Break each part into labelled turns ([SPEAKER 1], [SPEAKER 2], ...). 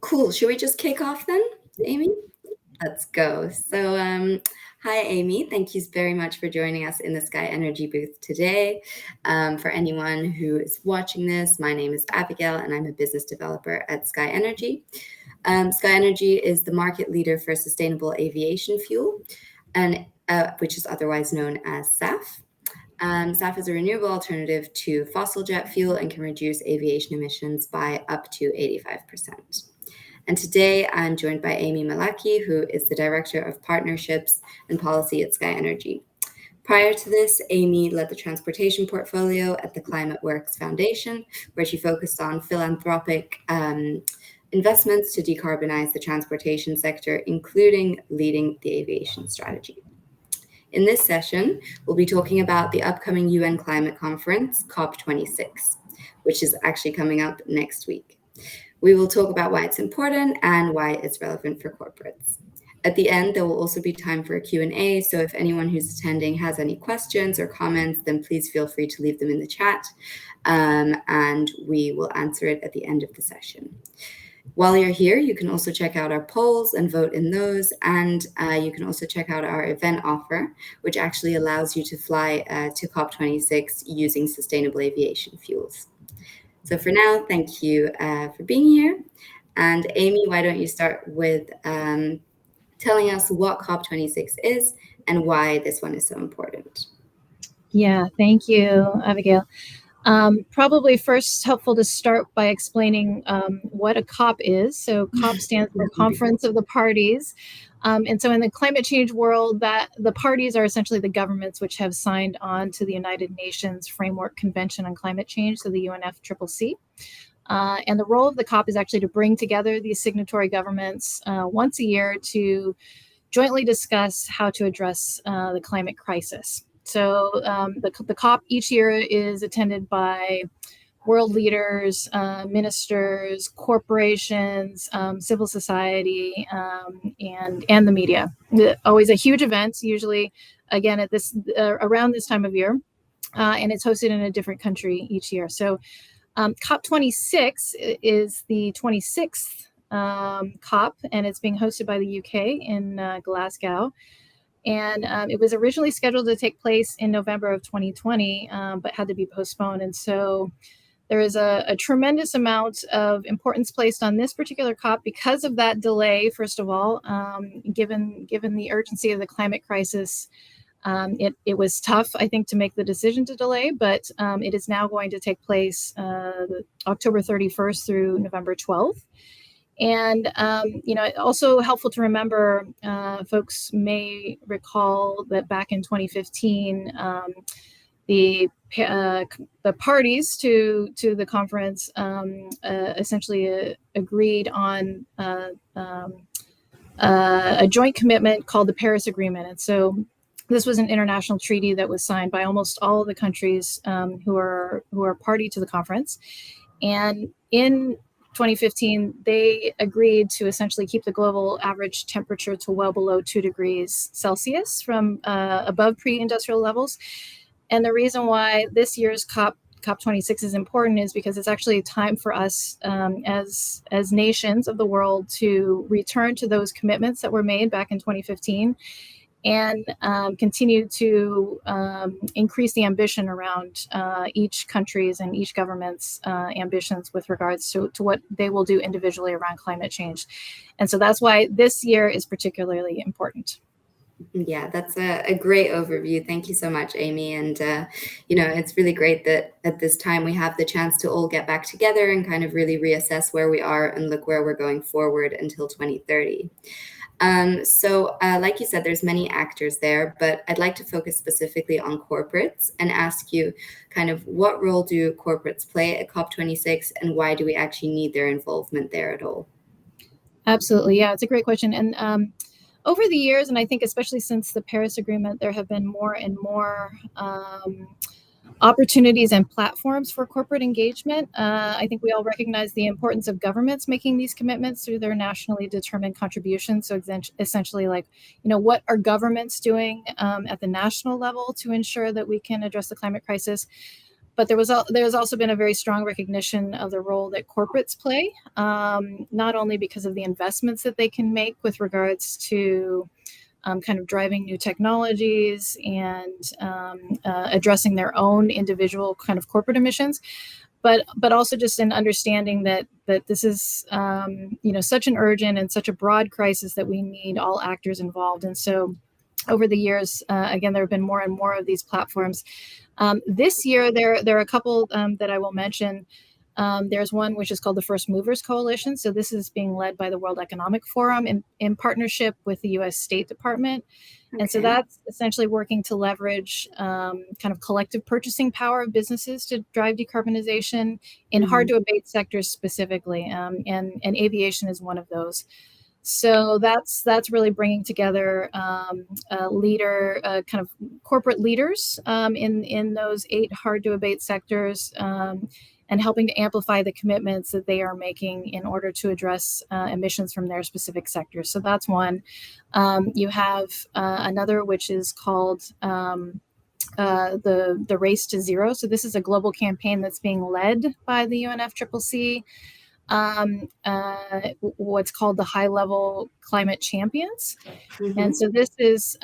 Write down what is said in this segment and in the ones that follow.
[SPEAKER 1] Cool. Should we just kick off then, Amy? Let's go. Hi, Amy. Thank you very much for joining us in the SkyNRG booth today. For anyone who is watching this, my name is Abigail, and I'm a business developer at SkyNRG. SkyNRG is the market leader for sustainable aviation fuel, and which is otherwise known as SAF. SAF is a renewable alternative to fossil jet fuel and can reduce aviation emissions by up to 85%. And today I'm joined by Amy Malaki, who is the Director of Partnerships and Policy at SkyNRG. Prior to this, Amy led the transportation portfolio at the Climate Works Foundation, where she focused on philanthropic investments to decarbonize the transportation sector, including leading the aviation strategy. In this session, we'll be talking about the upcoming UN climate conference, COP26, which is actually coming up next week. We will talk about why it's important and why it's relevant for corporates. At the end, there will also be time for a Q&A, so if anyone who's attending has any questions or comments, then please feel free to leave them in the chat, and we will answer it at the end of the session. While you're here, you can also check out our polls and vote in those, and you can also check out our event offer, which actually allows you to fly to COP26 using sustainable aviation fuels. So for now, thank you for being here. And Amy, why don't you start with telling us what COP26 is and why this one is so important?
[SPEAKER 2] Yeah, thank you, Abigail. Probably first helpful to start by explaining what a COP is. So COP stands for Conference of the Parties. And so in the climate change world, that the parties are essentially the governments which have signed on to the United Nations Framework Convention on Climate Change, so the UNFCCC. And the role of the COP is actually to bring together these signatory governments once a year to jointly discuss how to address the climate crisis. So the COP each year is attended by world leaders, ministers, corporations, civil society, and the media. Always a huge event, usually, again, at this around this time of year, and it's hosted in a different country each year. So COP26 is the 26th COP, and it's being hosted by the UK in Glasgow. And it was originally scheduled to take place in November of 2020, but had to be postponed. And so there is a tremendous amount of importance placed on this particular COP because of that delay, first of all, given the urgency of the climate crisis. It was tough, I think, to make the decision to delay, but it is now going to take place October 31st through November 12th. And, also helpful to remember, folks may recall that back in 2015, the parties to the conference essentially agreed on a joint commitment called the Paris Agreement. And so this was an international treaty that was signed by almost all of the countries who are party to the conference. And in 2015, they agreed to essentially keep the global average temperature to well below 2 degrees Celsius from above pre-industrial levels. And the reason why this year's COP26 is important is because it's actually a time for us as nations of the world to return to those commitments that were made back in 2015 and continue to increase the ambition around each country's and each government's ambitions with regards to what they will do individually around climate change. And so that's why this year is particularly important.
[SPEAKER 1] Yeah, that's a great overview. Thank you so much, Amy. And, it's really great that at this time we have the chance to all get back together and kind of really reassess where we are and look where we're going forward until 2030. Like you said, there's many actors there, but I'd like to focus specifically on corporates and ask you kind of what role do corporates play at COP26 and why do we actually need their involvement there at all?
[SPEAKER 2] Absolutely. Yeah, it's a great question. And over the years, and I think especially since the Paris Agreement, there have been more and more opportunities and platforms for corporate engagement. I think we all recognize the importance of governments making these commitments through their nationally determined contributions. So essentially, what are governments doing at the national level to ensure that we can address the climate crisis? but there's also been a very strong recognition of the role that corporates play, not only because of the investments that they can make with regards to kind of driving new technologies and addressing their own individual kind of corporate emissions, but also just in understanding that this is such an urgent and such a broad crisis that we need all actors involved. And so over the years, again, there have been more and more of these platforms. This year, there are a couple that I will mention. There's one which is called the First Movers Coalition. So this is being led by the World Economic Forum in partnership with the U.S. State Department. Okay. And so that's essentially working to leverage kind of collective purchasing power of businesses to drive decarbonization in hard to abate sectors specifically. And aviation is one of those. So that's really bringing together kind of corporate leaders in those 8 hard to abate sectors, and helping to amplify the commitments that they are making in order to address emissions from their specific sectors. So that's one. You have another which is called the Race to Zero. So this is a global campaign that's being led by the UNFCCC. What's called the High Level Climate Champions. And so this is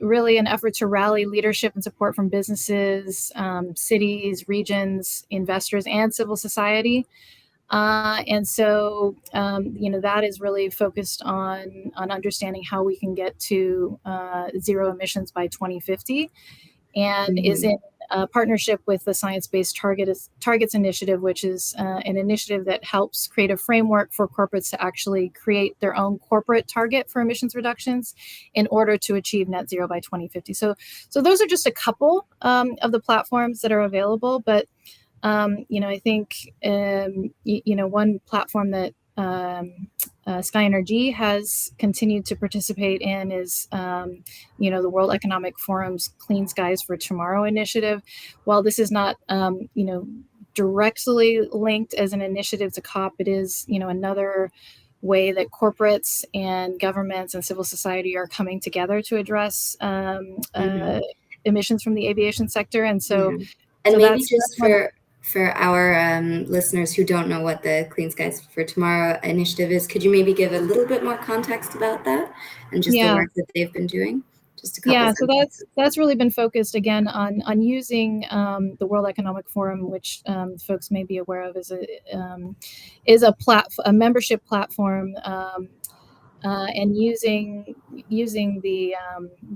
[SPEAKER 2] really an effort to rally leadership and support from businesses, cities, regions, investors, and civil society. And so, that is really focused on understanding how we can get to zero emissions by 2050, and is in partnership with the Science-Based Targets Initiative, which is an initiative that helps create a framework for corporates to actually create their own corporate target for emissions reductions in order to achieve net zero by 2050. So those are just a couple of the platforms that are available. But I think one platform that SkyNRG has continued to participate in is, the World Economic Forum's Clean Skies for Tomorrow initiative. While this is not, directly linked as an initiative to COP, it is, another way that corporates and governments and civil society are coming together to address emissions from the aviation sector. And so,
[SPEAKER 1] and so maybe just for our listeners who don't know what the Clean Skies for Tomorrow initiative is, could you maybe give a little bit more context about that and just the work that they've been doing? Just a couple
[SPEAKER 2] so that's really been focused again on using the World Economic Forum, which folks may be aware of is a membership platform. And using the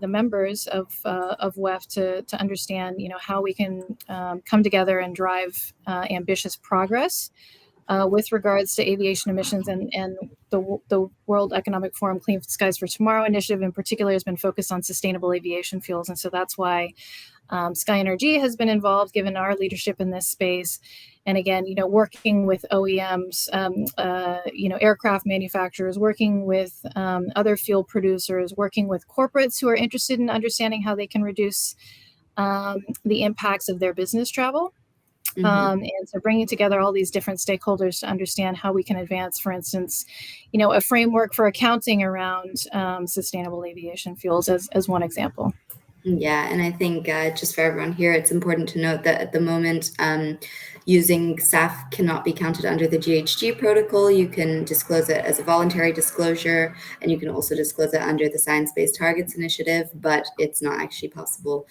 [SPEAKER 2] members of WEF to understand how we can come together and drive ambitious progress with regards to aviation emissions, and the World Economic Forum Clean Skies for Tomorrow initiative in particular has been focused on sustainable aviation fuels, and so that's why SkyNRG has been involved, given our leadership in this space. And again, working with OEMs, aircraft manufacturers, working with other fuel producers, working with corporates who are interested in understanding how they can reduce the impacts of their business travel. And so bringing together all these different stakeholders to understand how we can advance, for instance, a framework for accounting around sustainable aviation fuels as one example.
[SPEAKER 1] Yeah, and I think just for everyone here, it's important to note that at the moment, using SAF cannot be counted under the GHG protocol. You can disclose it as a voluntary disclosure, and you can also disclose it under the Science-Based Targets Initiative, but it's not actually possible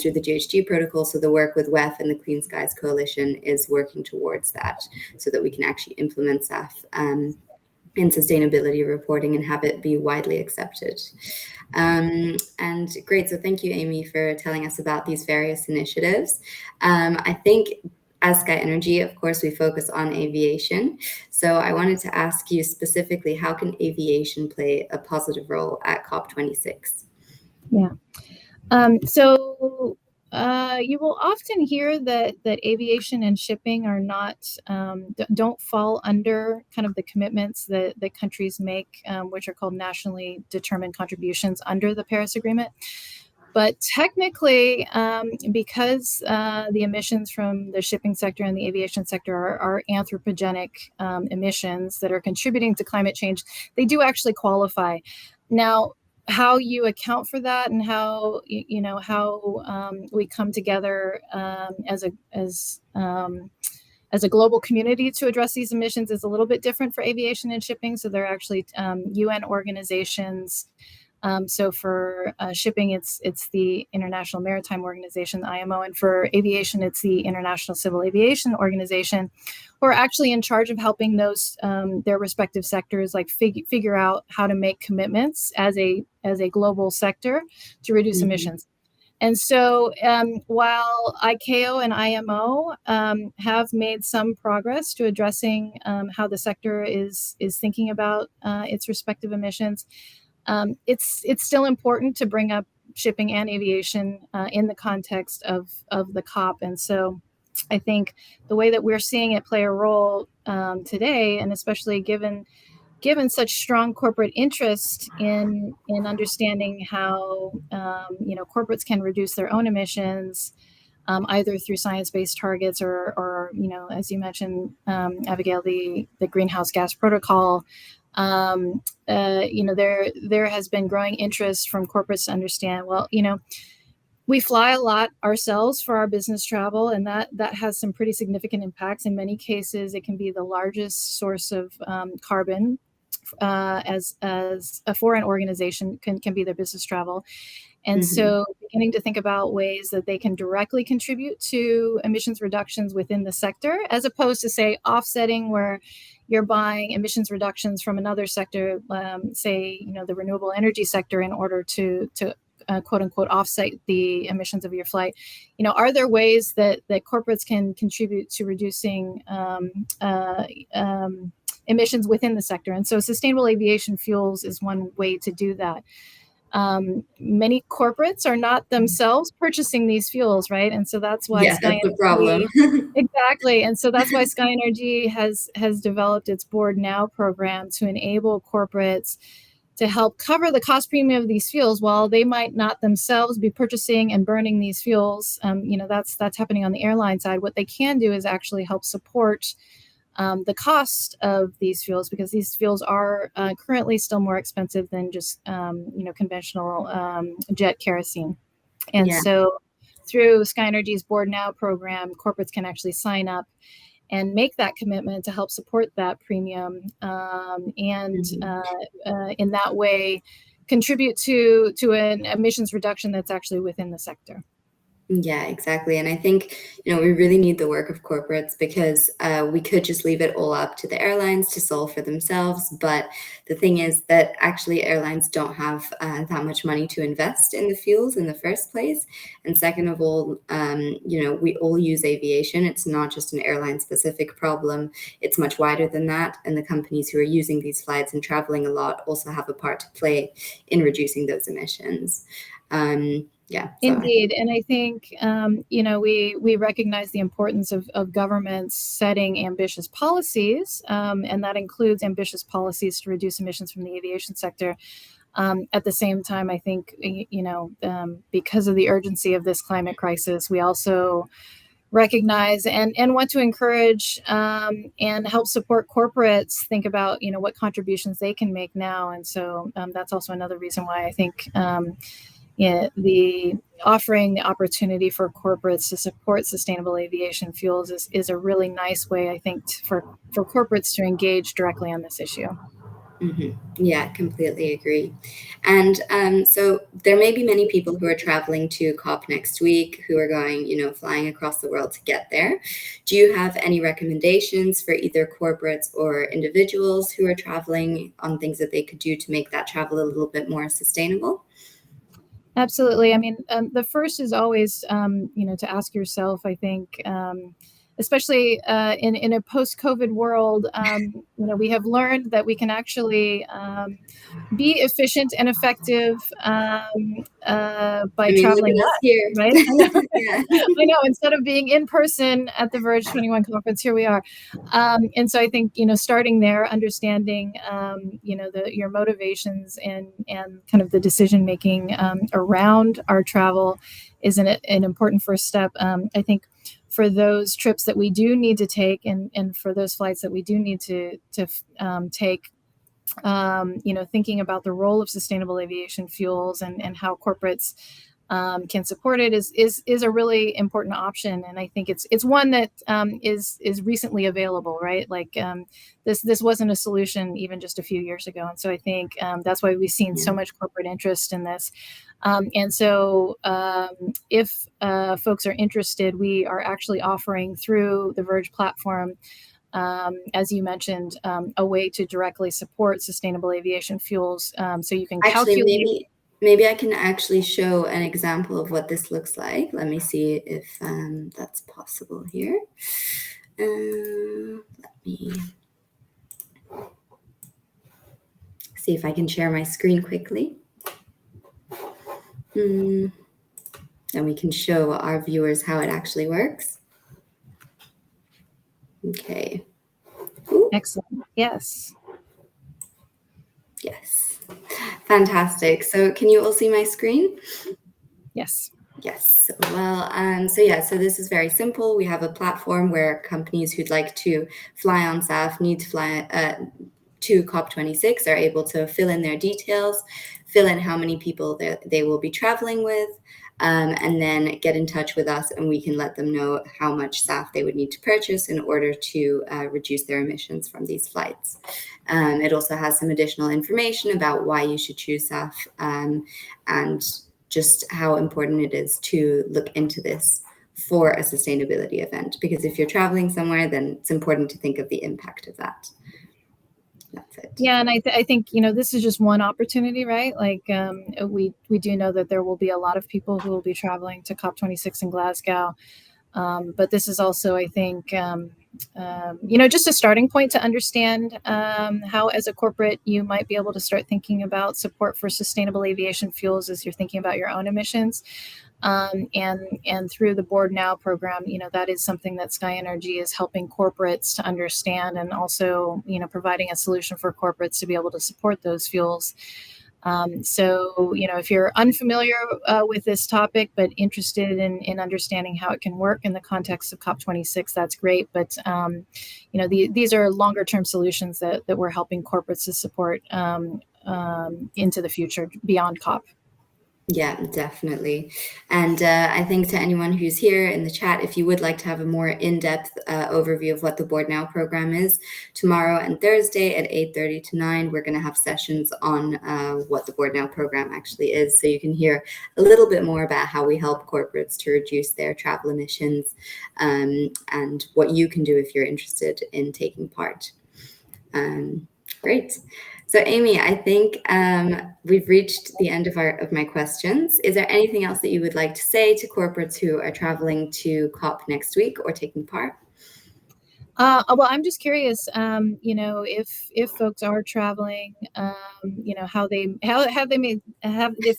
[SPEAKER 1] through the GHG protocol. So the work with WEF and the Clean Skies Coalition is working towards that so that we can actually implement SAF in sustainability reporting and have it be widely accepted. And great, so thank you, Amy, for telling us about these various initiatives. I think as SkyNRG, of course, we focus on aviation. So I wanted to ask you specifically, how can aviation play a positive role at COP26?
[SPEAKER 2] Yeah. You will often hear that aviation and shipping are not don't fall under kind of the commitments that countries make, which are called nationally determined contributions under the Paris Agreement. But technically, because the emissions from the shipping sector and the aviation sector are anthropogenic emissions that are contributing to climate change, they do actually qualify. Now, how you account for that and how we come together as a global community to address these emissions is a little bit different for aviation and shipping. So there are actually UN organizations. So for shipping, it's the International Maritime Organization, the IMO, and for aviation, it's the International Civil Aviation Organization, who are actually in charge of helping those their respective sectors like figure out how to make commitments as a global sector to reduce emissions. And so while ICAO and IMO have made some progress to addressing how the sector is thinking about its respective emissions, it's still important to bring up shipping and aviation in the context of the COP. And so I think the way that we're seeing it play a role today, and especially given such strong corporate interest in understanding how corporates can reduce their own emissions, either through science-based targets or as you mentioned, Abigail, the greenhouse gas protocol. There has been growing interest from corporates to understand, we fly a lot ourselves for our business travel, and that has some pretty significant impacts. In many cases, it can be the largest source of carbon as a foreign organization can be their business travel. And so beginning to think about ways that they can directly contribute to emissions reductions within the sector, as opposed to, say, offsetting where you're buying emissions reductions from another sector, say, the renewable energy sector, in order to quote unquote offset the emissions of your flight. Are there ways that corporates can contribute to reducing emissions within the sector? And so sustainable aviation fuels is one way to do that. Many corporates are not themselves purchasing these fuels, right? And so that's why
[SPEAKER 1] that's the problem.
[SPEAKER 2] Exactly. And so that's why SkyNRG has developed its Board Now program to enable corporates to help cover the cost premium of these fuels while they might not themselves be purchasing and burning these fuels. That's happening on the airline side. What they can do is actually help support the cost of these fuels, because these fuels are currently still more expensive than just conventional jet kerosene. And so through SkyNRG's Board Now program, corporates can actually sign up and make that commitment to help support that premium, and in that way contribute to an emissions reduction that's actually within the sector.
[SPEAKER 1] Yeah, exactly. And I think, we really need the work of corporates, because we could just leave it all up to the airlines to solve for themselves. But the thing is that actually airlines don't have that much money to invest in the fuels in the first place. And second of all, we all use aviation. It's not just an airline specific problem. It's much wider than that. And the companies who are using these flights and traveling a lot also have a part to play in reducing those emissions. Yeah,
[SPEAKER 2] indeed. And I think, we recognize the importance of governments setting ambitious policies, and that includes ambitious policies to reduce emissions from the aviation sector. At the same time, I think, because of the urgency of this climate crisis, we also recognize and want to encourage and help support corporates think about, what contributions they can make now. And so that's also another reason why I think the offering the opportunity for corporates to support sustainable aviation fuels is a really nice way, I think, for corporates to engage directly on this issue.
[SPEAKER 1] Yeah, completely agree. And so there may be many people who are traveling to COP next week who are going, flying across the world to get there. Do you have any recommendations for either corporates or individuals who are traveling on things that they could do to make that travel a little bit more sustainable?
[SPEAKER 2] Absolutely. I mean, the first is always, to ask yourself, I think, especially in a post-COVID world, we have learned that we can actually be efficient and effective by traveling less,
[SPEAKER 1] here.
[SPEAKER 2] right? I know, instead of being in person at the VERGE21 conference, here we are. And so I think, starting there, understanding, your motivations and kind of the decision-making around our travel is an important first step. I think for those trips that we do need to take and for those flights that we do need to take, thinking about the role of sustainable aviation fuels and how corporates can support it is a really important option, and I think it's one that is recently available, right? Like this wasn't a solution even just a few years ago, and so I think that's why we've seen so much corporate interest in this. And so if folks are interested, we are actually offering through the Verge platform, as you mentioned, a way to directly support sustainable aviation fuels. So you can calculate.
[SPEAKER 1] Maybe I can actually show an example of what this looks like. Let me see if that's possible here. Let me see if I can share my screen quickly. And we can show our viewers how it actually works. Okay.
[SPEAKER 2] Ooh. Excellent. Yes.
[SPEAKER 1] Yes. Fantastic. So can you all see my screen?
[SPEAKER 2] Yes.
[SPEAKER 1] Yes. Well, so this is very simple. We have a platform where companies who'd like to fly on SAF, need to fly to COP26, are able to fill in their details, fill in how many people they will be traveling with, and then get in touch with us, and we can let them know how much SAF they would need to purchase in order to reduce their emissions from these flights. It also has some additional information about why you should choose SAF, and just how important it is to look into this for a sustainability event. Because if you're traveling somewhere, then it's important to think of the impact of that. That's it.
[SPEAKER 2] Yeah, and I think, this is just one opportunity, right? Like we do know that there will be a lot of people who will be traveling to COP26 in Glasgow. But this is also, I think, just a starting point to understand how, as a corporate, you might be able to start thinking about support for sustainable aviation fuels as you're thinking about your own emissions. And through the Board Now program, that is something that SkyNRG is helping corporates to understand, and also, providing a solution for corporates to be able to support those fuels. So, if you're unfamiliar with this topic, but interested in understanding how it can work in the context of COP26, that's great. But, these are longer term solutions that we're helping corporates to support into the future beyond COP.
[SPEAKER 1] Yeah, definitely. And I think to anyone who's here in the chat, if you would like to have a more in-depth overview of what the Board Now program is, tomorrow and Thursday at 8:30 to 9, we're going to have sessions on what the Board Now program actually is. So you can hear a little bit more about how we help corporates to reduce their travel emissions, and what you can do if you're interested in taking part. Great. So Amy, I think we've reached the end of my questions. Is there anything else that you would like to say to corporates who are traveling to COP next week or taking part?
[SPEAKER 2] Well, I'm just curious, if folks are traveling, if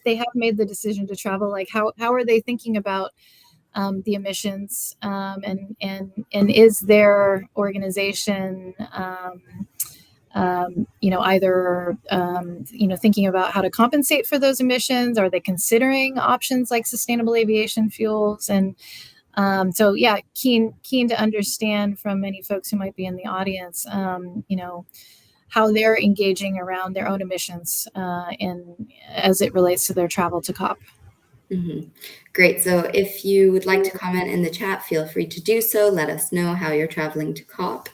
[SPEAKER 2] they have made the decision to travel, like how are they thinking about the emissions, and is their organization either thinking about how to compensate for those emissions? Are they considering options like sustainable aviation fuels? And so yeah, keen to understand from many folks who might be in the audience, how they're engaging around their own emissions as it relates to their travel to COP.
[SPEAKER 1] Mm-hmm. Great. So if you would like to comment in the chat, feel free to do so. Let us know how you're traveling to COP.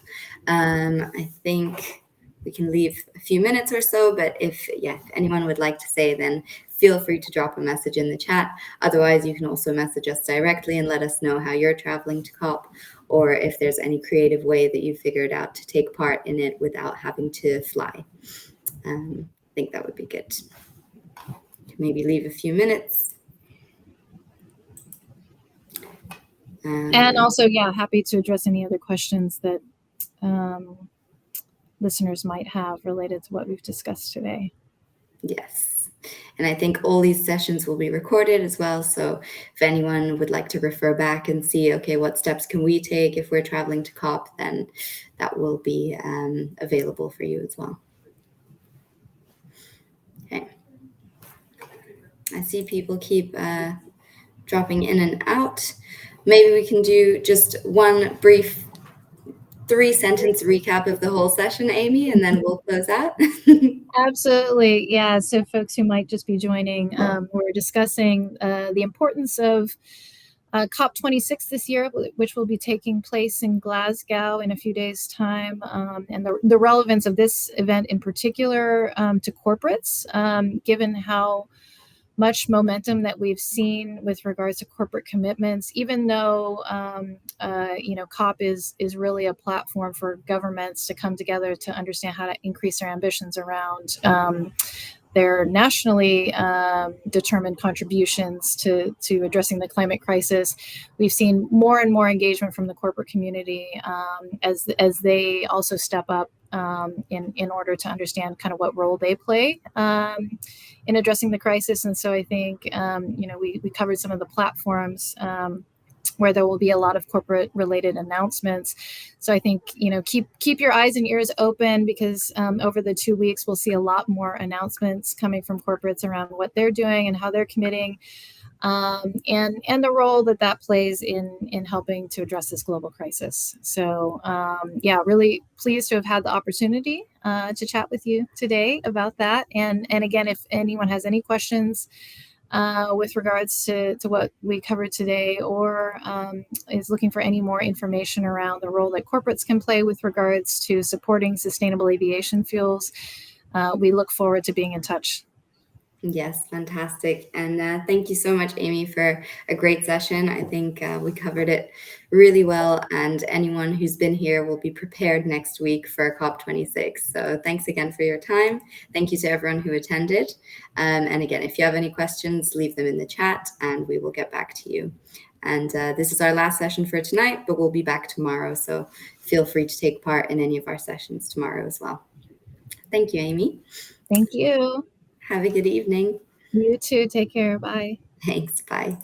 [SPEAKER 1] I think we can leave a few minutes or so, but if anyone would like to say, then feel free to drop a message in the chat. Otherwise, you can also message us directly and let us know how you're traveling to COP, or if there's any creative way that you figured out to take part in it without having to fly. I think that would be good. Maybe leave a few minutes.
[SPEAKER 2] And also, happy to address any other questions that listeners might have related to what we've discussed today.
[SPEAKER 1] Yes. And I think all these sessions will be recorded as well. So if anyone would like to refer back and see, okay, what steps can we take if we're traveling to COP, then that will be available for you as well. Okay. I see people keep dropping in and out. Maybe we can do just one brief 3-sentence recap of the whole session, Amy, and then we'll close out?
[SPEAKER 2] Absolutely. Yeah. So folks who might just be joining, we're discussing the importance of COP26 this year, which will be taking place in Glasgow in a few days' time, and the relevance of this event in particular to corporates, given how much momentum that we've seen with regards to corporate commitments, even though COP is really a platform for governments to come together to understand how to increase their ambitions around their nationally determined contributions to addressing the climate crisis. We've seen more and more engagement from the corporate community as they also step up in order to understand kind of what role they play in addressing the crisis. And so I think we covered some of the platforms where there will be a lot of corporate related announcements. So I think, keep your eyes and ears open, because over the 2 weeks, we'll see a lot more announcements coming from corporates around what they're doing and how they're committing, and the role that plays in helping to address this global crisis. So really pleased to have had the opportunity to chat with you today about that. And again, if anyone has any questions with regards to what we covered today, or is looking for any more information around the role that corporates can play with regards to supporting sustainable aviation fuels, we look forward to being in touch.
[SPEAKER 1] Yes, fantastic. And thank you so much, Amy, for a great session. I think we covered it really well, and anyone who's been here will be prepared next week for COP26. So thanks again for your time. Thank you to everyone who attended. And again, if you have any questions, leave them in the chat and we will get back to you. And this is our last session for tonight, but we'll be back tomorrow. So feel free to take part in any of our sessions tomorrow as well. Thank you, Amy.
[SPEAKER 2] Thank you.
[SPEAKER 1] Have a good evening.
[SPEAKER 2] You too. Take care. Bye.
[SPEAKER 1] Thanks. Bye.